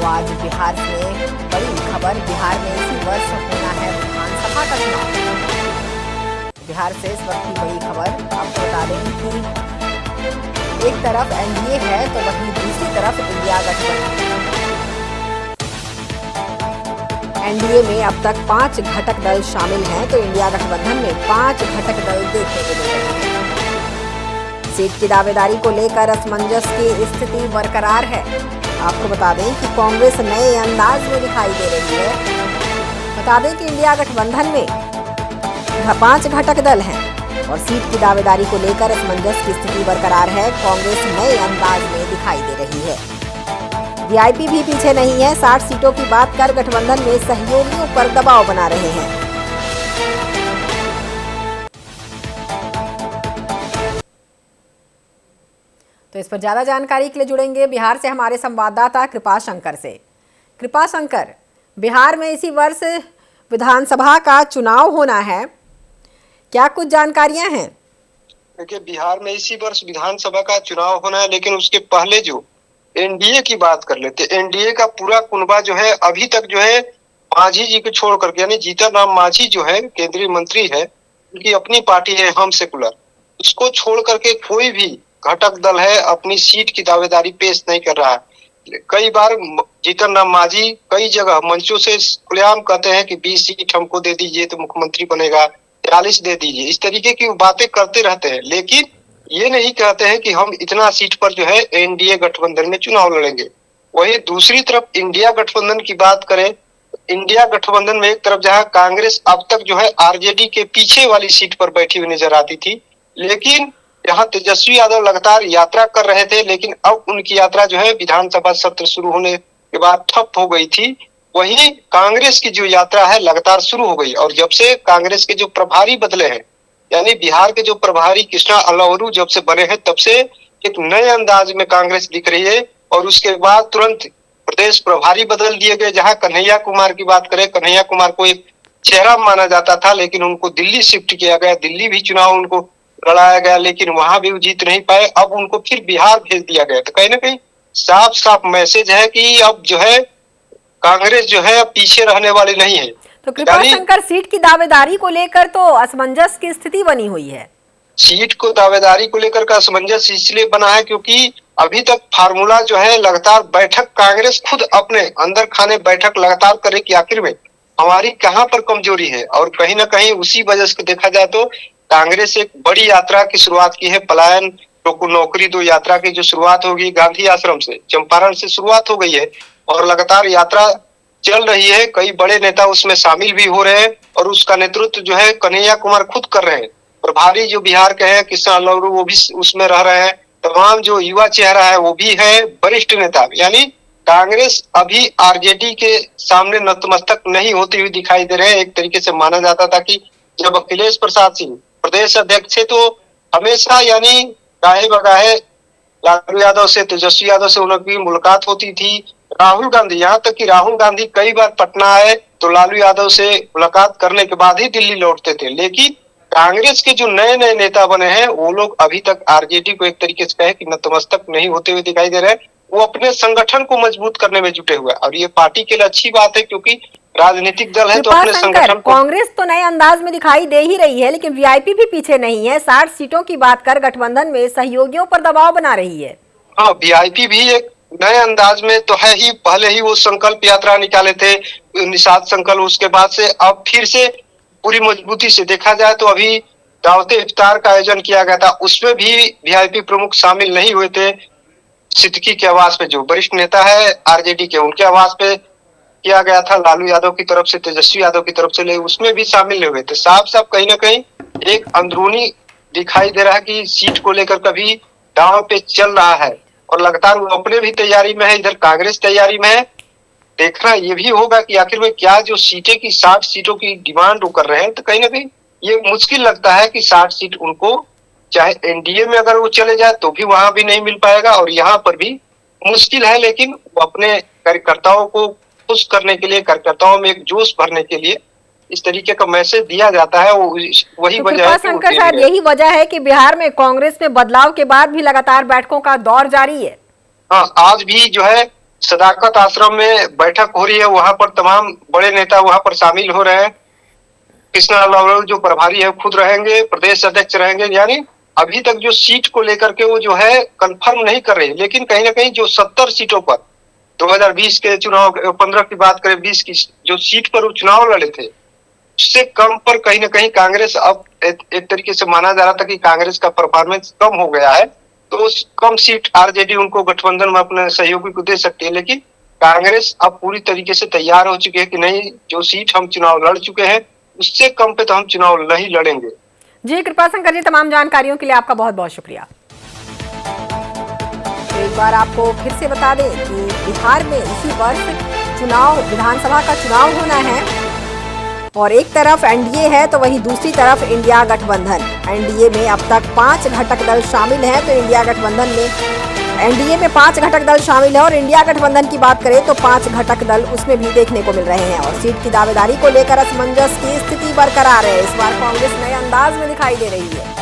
आज बिहार से बड़ी खबर। बिहार में इसी वर्ष होना है विधानसभा का चुनाव। बिहार से इस वक्त की बड़ी खबर आपको बता दें कि एक तरफ एनडीए है तो वहीं दूसरी तरफ इंडिया गठबंधन। एनडीए में अब तक 5 घटक दल शामिल हैं तो इंडिया गठबंधन में 5 घटक दल देखने को मिल रहे हैं। सीट की दावेदारी को लेकर असमंजस की स्थिति बरकरार है। आपको बता दें कि कांग्रेस नए अंदाज में दिखाई दे रही है। बता दें कि इंडिया गठबंधन में 5 घटक दल हैं और सीट की दावेदारी को लेकर असमंजस की स्थिति बरकरार है। कांग्रेस नए अंदाज में दिखाई दे रही है। वीआईपी भी पीछे नहीं है। 60 सीटों की बात कर गठबंधन में सहयोगियों पर दबाव बना रहे हैं। तो इस पर ज्यादा जानकारी के लिए जुड़ेंगे बिहार से हमारे संवाददाता कृपा शंकर से। कृपा शंकर, बिहार में इसी वर्ष विधानसभा का चुनाव होना है, क्या कुछ जानकारियां हैं? देखिए, बिहार में इसी वर्ष विधानसभा का चुनाव होना है, लेकिन उसके पहले जो एनडीए की बात कर लेते। एनडीए का पूरा कुनबा जो है अभी तक जो है मांझी जी को छोड़ करके, यानी जीतन राम मांझी जो है केंद्रीय मंत्री है, उनकी अपनी पार्टी है हम सेकुलर, उसको छोड़ करके कोई भी घटक दल है अपनी सीट की दावेदारी पेश नहीं कर रहा है। कई बार जीतन राम मांझी कई जगह मंचों से खुलेआम कहते हैं कि 20 सीट हमको दे दीजिए तो मुख्यमंत्री बनेगा, 40 दे दीजिए, इस तरीके की बातें करते रहते हैं, लेकिन ये नहीं कहते हैं कि हम इतना सीट पर जो है एनडीए गठबंधन में चुनाव लड़ेंगे। वहीं दूसरी तरफ इंडिया गठबंधन की बात करें, इंडिया गठबंधन में एक तरफ जहां कांग्रेस अब तक जो है आरजेडी के पीछे वाली सीट पर बैठी हुई नजर आती थी, लेकिन यहाँ तेजस्वी यादव लगातार यात्रा कर रहे थे, लेकिन अब उनकी यात्रा जो है विधानसभा सत्र शुरू होने के बाद ठप हो गई थी। वहीं कांग्रेस की जो यात्रा है लगातार शुरू हो गई, और जब से कांग्रेस के जो प्रभारी बदले हैं, यानी बिहार के जो प्रभारी कृष्णा अल्लावरू जब से बने हैं, तब से एक नए अंदाज में कांग्रेस दिख रही है। और उसके बाद तुरंत प्रदेश प्रभारी बदल दिए गए। जहां कन्हैया कुमार की बात करें, कन्हैया कुमार को एक चेहरा माना जाता था, लेकिन उनको दिल्ली शिफ्ट किया गया, दिल्ली भी चुनाव उनको लड़ाया गया, लेकिन वहां भी वो जीत नहीं पाए। अब उनको फिर बिहार भेज दिया गया। तो कहीं ना कहीं साफ साफ मैसेज है कि अब जो है कांग्रेस जो है पीछे रहने वाली नहीं है। तो कृपा शंकर, सीट की दावेदारी को लेकर तो असमंजस की स्थिति बनी हुई है। सीट को दावेदारी को लेकर का असमंजस इसलिए बना है क्योंकि अभी तक फार्मूला जो है लगातार बैठक, कांग्रेस खुद अपने अंदर खाने बैठक लगातार करे कि आखिर में हमारी कहां पर कमजोरी है। और कहीं ना कहीं उसी वजह से देखा जाए तो कांग्रेस एक बड़ी यात्रा की शुरुआत की है। पलायन तो नौकरी दो यात्रा की जो शुरुआत होगी गांधी आश्रम से, चंपारण से शुरुआत हो गई है और लगातार यात्रा चल रही है। कई बड़े नेता उसमें शामिल भी हो रहे हैं और उसका नेतृत्व जो है कन्हैया कुमार खुद कर रहे हैं। प्रभारी जो बिहार के हैं कृष्णा अल्लावरू वो भी उसमें रह रहे हैं। तमाम जो युवा चेहरा है वो भी है, वरिष्ठ नेता, यानी कांग्रेस अभी आरजेडी के सामने नतमस्तक नहीं होती हुई दिखाई दे रहे हैं। एक तरीके से माना जाता था कि जब अखिलेश प्रसाद सिंह प्रदेश अध्यक्ष थे तो हमेशा यानी गाहे बगाहे लालू यादव से, तेजस्वी यादव से उनकी मुलाकात होती थी। राहुल गांधी, यहाँ तक कि राहुल गांधी कई बार पटना आए तो लालू यादव से मुलाकात करने के बाद ही दिल्ली लौटते थे। लेकिन कांग्रेस के जो नए नए नेता बने हैं वो लोग अभी तक आरजेडी को एक तरीके से कहे कि नतमस्तक नहीं होते हुए दिखाई दे रहे हैं। वो अपने संगठन को मजबूत करने में जुटे हुए हैं और ये पार्टी के लिए अच्छी बात है क्योंकि राजनीतिक दल है तो अपने संगठन को। कांग्रेस तो नए अंदाज में दिखाई दे ही रही है, लेकिन वीआईपी भी पीछे नहीं है। 60 सीटों की बात कर गठबंधन में सहयोगियों पर दबाव बना रही है। हाँ, वीआईपी भी एक नए अंदाज में तो है ही। पहले ही वो संकल्प यात्रा निकाले थे, निषाद संकल्प, उसके बाद से अब फिर से पूरी मजबूती से देखा जाए तो अभी दावते इफ्तार का आयोजन किया गया था, उसमें भी वीआईपी प्रमुख शामिल नहीं हुए थे। सिद्दीकी के आवास पे, जो वरिष्ठ नेता है आरजेडी के, उनके आवास पे किया गया था, लालू यादव की तरफ से, तेजस्वी यादव की तरफ से, ले उसमें भी शामिल नहीं हुए थे। साफ साफ कहीं ना कहीं एक अंदरूनी दिखाई दे रहा है कि सीट को लेकर कभी दांव पे चल रहा है और लगातार वो अपने भी तैयारी में है, इधर कांग्रेस तैयारी में है। देखना ये भी होगा कि आखिर में क्या जो सीटें की 60 सीटों की डिमांड वो कर रहे हैं, तो कहीं ना कहीं ये मुश्किल लगता है कि 60 सीट उनको चाहे एनडीए में अगर वो चले जाए तो भी वहां भी नहीं मिल पाएगा और यहाँ पर भी मुश्किल है। लेकिन वो अपने कार्यकर्ताओं को खुश करने के लिए, कार्यकर्ताओं में एक जोश भरने के लिए इस तरीके का मैसेज दिया जाता है। वही वजह है। शंकर साहब, यही वजह है कि बिहार में कांग्रेस में बदलाव के बाद भी लगातार बैठकों का दौर जारी है। हाँ, आज भी जो है सदाकत आश्रम में बैठक हो रही है, वहां पर तमाम बड़े नेता वहां पर शामिल हो रहे हैं। कृष्णा लाल जो प्रभारी है खुद रहेंगे, प्रदेश अध्यक्ष रहेंगे। यानी अभी तक जो सीट को लेकर के वो जो है कंफर्म नहीं कर रहे, लेकिन कहीं ना कहीं जो 70 सीटों पर 2020 के चुनाव 15 की बात करें, 20 की जो सीट पर वो चुनाव लड़े थे उससे कम पर कहीं ना कहीं कांग्रेस अब एक तरीके से माना जा रहा था कि कांग्रेस का परफॉर्मेंस कम हो गया है, तो उस कम सीट आरजेडी उनको गठबंधन में अपने सहयोगी को दे सकती है। लेकिन कांग्रेस अब पूरी तरीके से तैयार हो चुकी है कि नहीं, जो सीट हम चुनाव लड़ चुके हैं उससे कम पे तो हम चुनाव नहीं लड़ेंगे। जी कृपाशंकर जी, तमाम जानकारियों के लिए आपका बहुत बहुत शुक्रिया। एक बार आपको फिर से बता दें कि बिहार में इसी वर्ष चुनाव, विधानसभा का चुनाव होना है और एक तरफ एनडीए है तो वहीं दूसरी तरफ इंडिया गठबंधन। एनडीए में अब तक 5 घटक दल शामिल हैं, तो इंडिया गठबंधन में एनडीए में 5 घटक दल शामिल है और इंडिया गठबंधन की बात करें तो 5 घटक दल उसमें भी देखने को मिल रहे हैं। और सीट की दावेदारी को लेकर असमंजस की स्थिति बरकरार है। इस बार कांग्रेस नए अंदाज में दिखाई दे रही है।